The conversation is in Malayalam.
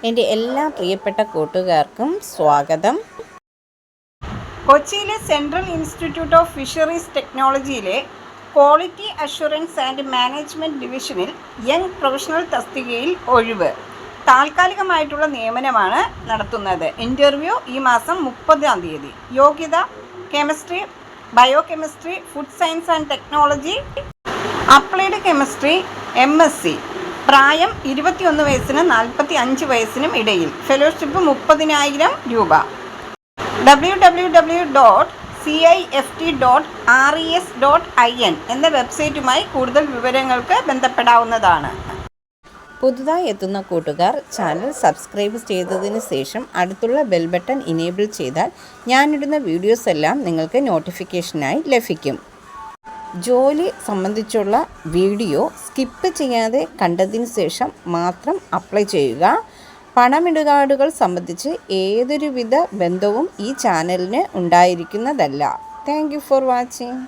എൻ്റെ എല്ലാ പ്രിയപ്പെട്ട കൂട്ടുകാർക്കും സ്വാഗതം. കൊച്ചിയിലെ സെൻട്രൽ ഇൻസ്റ്റിറ്റ്യൂട്ട് ഓഫ് ഫിഷറീസ് ടെക്നോളജിയിലെ ക്വാളിറ്റി അഷുറൻസ് ആൻഡ് മാനേജ്മെൻറ്റ് ഡിവിഷനിൽ യങ് പ്രൊഫഷണൽ തസ്തികയിൽ ഒഴിവ്. താൽക്കാലികമായിട്ടുള്ള നിയമനമാണ് നടത്തുന്നത്. ഇൻ്റർവ്യൂ ഈ മാസം 30-ാം തീയതി. യോഗ്യത chemistry, biochemistry, food science and technology, applied chemistry, MSc. പ്രായം 21 വയസ്സിനും 45 വയസ്സിനും ഇടയിൽ. ഫെലോഷിപ്പ് 30,000 രൂപ. www.cift.res.in എന്ന വെബ്സൈറ്റുമായി കൂടുതൽ വിവരങ്ങൾക്ക് ബന്ധപ്പെടാവുന്നതാണ്. പുതുതായി എത്തുന്ന കൂട്ടുകാർ ചാനൽ സബ്സ്ക്രൈബ് ചെയ്തതിന് ശേഷം അടുത്തുള്ള ബെൽ ബട്ടൺ ഇനേബിൾ ചെയ്താൽ ഞാനിടുന്ന വീഡിയോസ് എല്ലാം നിങ്ങൾക്ക് നോട്ടിഫിക്കേഷനായി ലഭിക്കും. ജോലി സംബന്ധിച്ചുള്ള വീഡിയോ സ്കിപ്പ് ചെയ്യാതെ കണ്ടതിന് ശേഷം മാത്രം അപ്ലൈ ചെയ്യുക. പണമിടപാടുകൾ സംബന്ധിച്ച് ഏതൊരുവിധ ബന്ധവും ഈ ചാനലിന് ഉണ്ടായിരിക്കുന്നതല്ല. Thank you for watching.